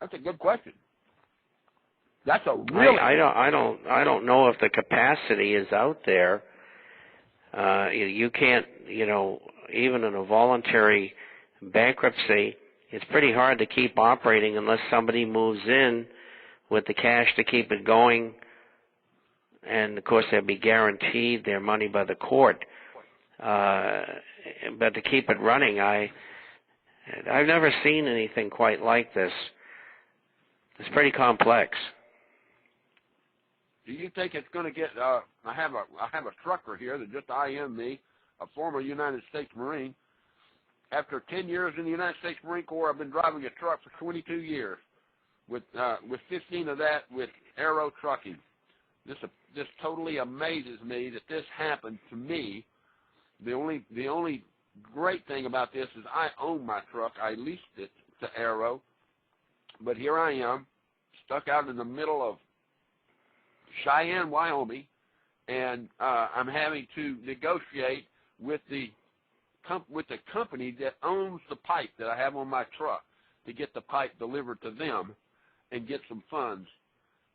That's a good question. That's a really. I don't know if the capacity is out there. You can't, even in a voluntary bankruptcy, it's pretty hard to keep operating unless somebody moves in with the cash to keep it going. And, of course, they'll be guaranteed their money by the court. But to keep it running, I've never seen anything quite like this. It's pretty complex. Do you think it's going to get? I have a trucker here that just IM'd me, a former United States Marine. After 10 years in the United States Marine Corps, I've been driving a truck for 22 years, with 15 of that with Aero Trucking. This totally amazes me that this happened to me. The only great thing about this is I own my truck. I leased it to Aero, but here I am, stuck out in the middle of Cheyenne, Wyoming, and I'm having to negotiate with the company that owns the pipe that I have on my truck to get the pipe delivered to them and get some funds.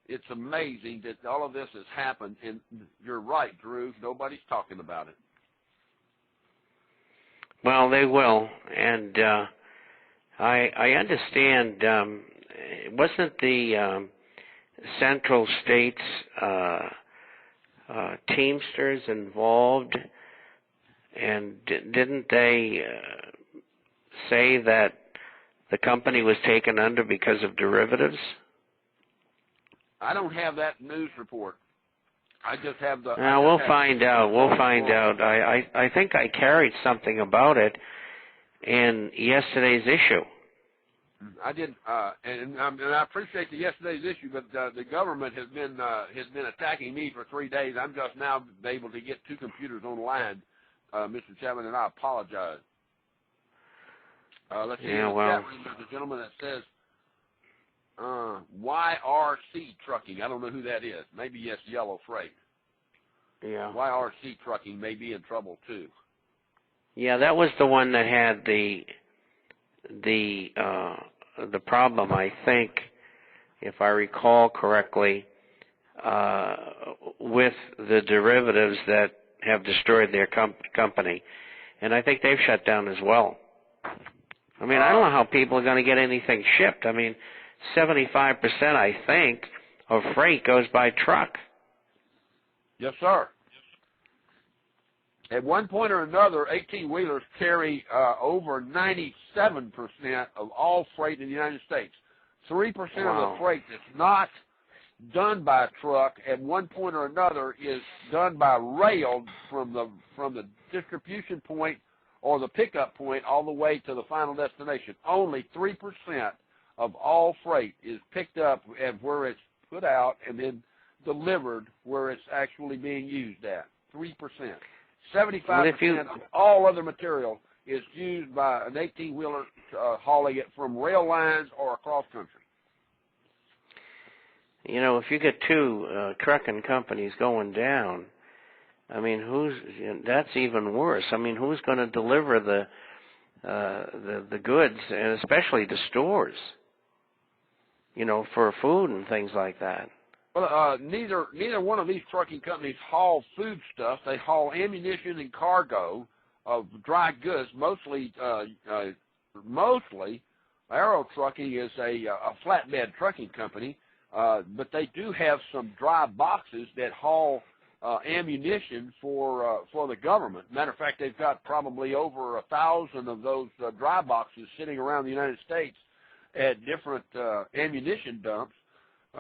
It's amazing that all of this has happened, and you're right, Drew. Nobody's talking about it. Well, they will, and I understand. Wasn't the Central States Teamsters involved, and didn't they say that the company was taken under because of derivatives? I don't have that news report. I just have the... We'll find out. We'll find out. I think I carried something about it in yesterday's issue. I did, and I appreciate the yesterday's issue, but the government has been attacking me for 3 days. I'm just now able to get 2 computers online, Mr. Chapman, and I apologize. Let's see. Yeah, well, there's a gentleman that says YRC Trucking. I don't know who that is. Maybe yes, Yellow Freight. Yeah. YRC Trucking may be in trouble too. Yeah, that was the one that had the problem, I think, if I recall correctly, with the derivatives that have destroyed their company. And I think they've shut down as well. I mean, I don't know how people are going to get anything shipped. I mean, 75%, I think, of freight goes by truck. Yes, sir. At one point or another, 18-wheelers carry over 97% of all freight in the United States. 3% of the freight that's not done by truck at one point or another is done by rail from the distribution point or the pickup point all the way to the final destination. Only 3% of all freight is picked up at where it's put out and then delivered where it's actually being used at. 3%. 75% of all other material is used by an 18-wheeler hauling it from rail lines or across country. You know, if you get 2 trucking companies going down, I mean, that's even worse. I mean, who's going to deliver the goods, and especially to stores, for food and things like that? Well, neither one of these trucking companies haul food stuff. They haul ammunition and cargo of dry goods. Mostly, Aero Trucking is a flatbed trucking company, but they do have some dry boxes that haul ammunition for the government. Matter of fact, they've got probably over 1,000 of those dry boxes sitting around the United States at different ammunition dumps.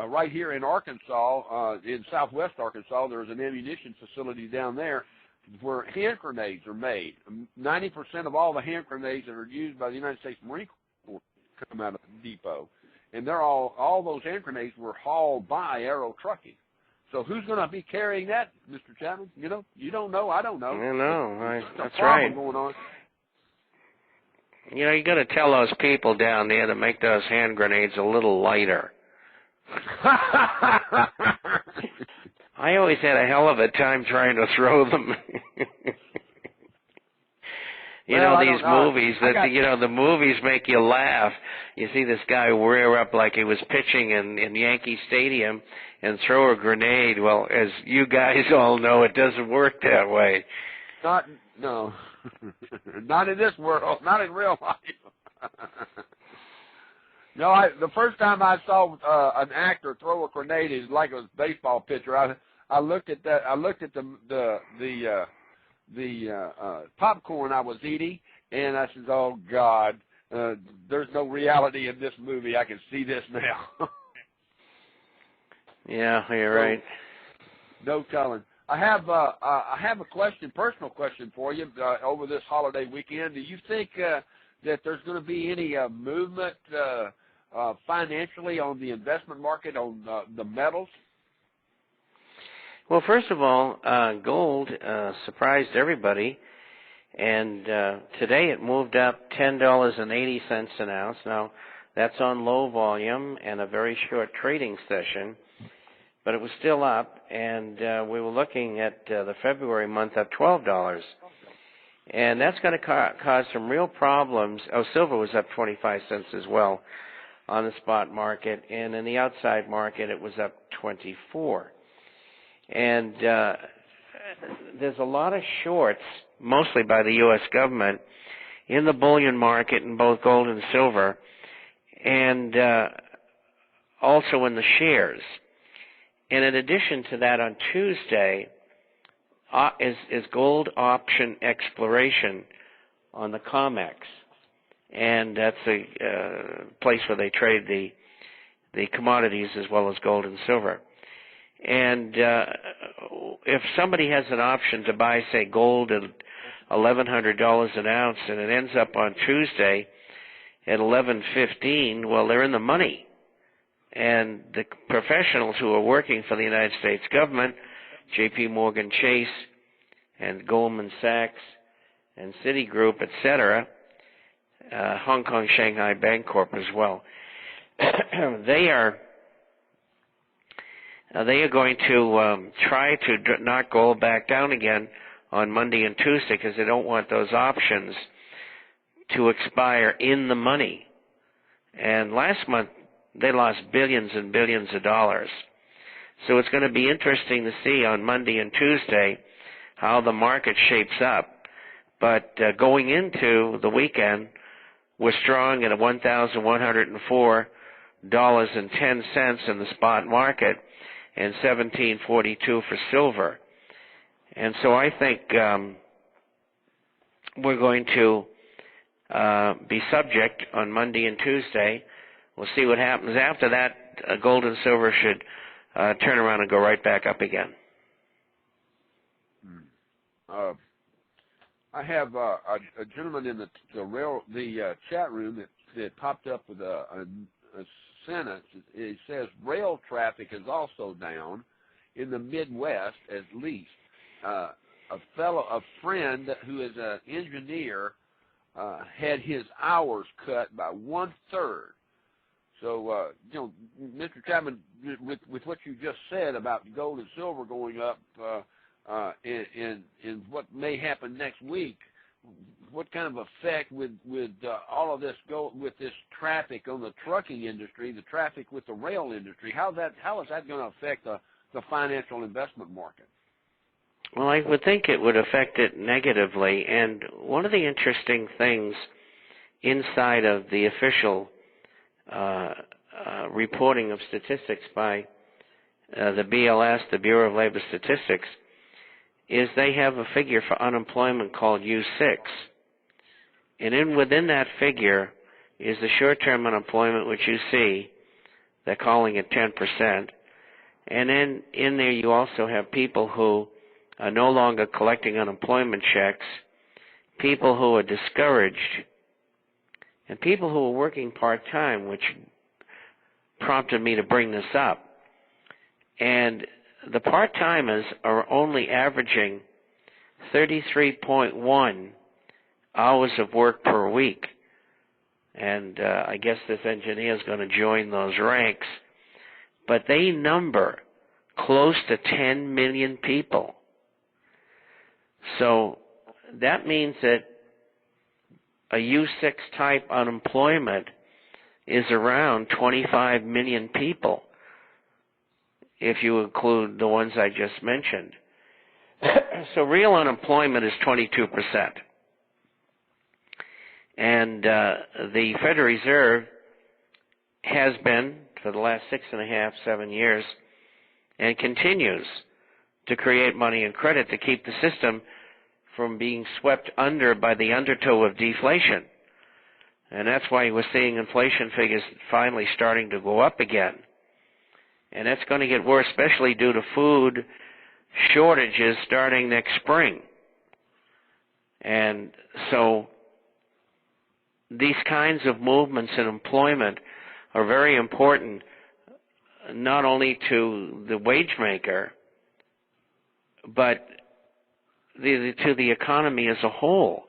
Right here in Arkansas, in southwest Arkansas, there's an ammunition facility down there where hand grenades are made. 90% of all the hand grenades that are used by the United States Marine Corps come out of the depot. And they're all those hand grenades were hauled by Aero Trucking. So who's going to be carrying that, Mr. Chapman? You don't know. I don't know. I know. That's right. Going on. You got to tell those people down there to make those hand grenades a little lighter. I always had a hell of a time trying to throw them. You Well, know, I these don't know. movies the movies make you laugh. You see this guy rear up like he was pitching in Yankee Stadium and throw a grenade. Well, as you guys all know, it doesn't work that way. No. Not in this world. Not in real life. No, the first time I saw an actor throw a grenade, it was like it was a baseball pitcher. I looked at that. I looked at the popcorn I was eating, and I said, "Oh God, there's no reality in this movie. I can see this now." Yeah, you're right. No telling. I have a personal question for you over this holiday weekend. Do you think that there's going to be any movement financially on the investment market on the metals? Well, first of all, gold surprised everybody, and today it moved up $10.80 an ounce. Now, that's on low volume and a very short trading session, but it was still up, and we were looking at the February month up $12. And that's going to cause some real problems. Oh, silver was up 25 cents as well on the spot market, and in the outside market it was up 24. And there's a lot of shorts, mostly by the U.S. government, in the bullion market in both gold and silver, and also in the shares. And in addition to that, on Tuesday is gold option exploration on the COMEX, and that's a place where they trade the commodities as well as gold and silver. And if somebody has an option to buy, say, gold at $1,100 an ounce, and it ends up on Tuesday at $1,115, well, they're in the money. And the professionals who are working for the United States government, J.P. Morgan Chase and Goldman Sachs and Citigroup, etc., Hong Kong Shanghai Bancorp as well, they are going to try to knock gold back down again on Monday and Tuesday because they don't want those options to expire in the money. And last month, they lost billions and billions of dollars. So it's going to be interesting to see on Monday and Tuesday how the market shapes up. But going into the weekend, we're strong at $1,104.10 in the spot market, and $17.42 for silver. And so I think we're going to be subject on Monday and Tuesday. We'll see what happens. After that, gold and silver should turn around and go right back up again. I have a gentleman in the chat room that popped up with a sentence. It says rail traffic is also down in the Midwest, at least. A friend who is an engineer had his hours cut by 1/3. So, Mr. Chapman, with what you just said about gold and silver going up, and what may happen next week, what kind of effect with all of this with this traffic on the trucking industry, the traffic with the rail industry? How is that going to affect the financial investment market? Well, I would think it would affect it negatively. And one of the interesting things inside of the official reporting of statistics by the BLS, the Bureau of Labor Statistics, is they have a figure for unemployment called U6. And within that figure is the short-term unemployment, which you see, they're calling it 10%. And then in there you also have people who are no longer collecting unemployment checks, people who are discouraged, and people who are working part-time, which prompted me to bring this up. And the part-timers are only averaging 33.1 hours of work per week. And I guess this engineer is going to join those ranks. But they number close to 10 million people. So that means that a U6 type unemployment is around 25 million people, if you include the ones I just mentioned. So real unemployment is 22%. And the Federal Reserve has been, for the last 6.5, 7 years, and continues to create money and credit to keep the system from being swept under by the undertow of deflation. And that's why we're seeing inflation figures finally starting to go up again. And that's going to get worse, especially due to food shortages starting next spring. And so these kinds of movements in employment are very important, not only to the wage maker, but to the economy as a whole.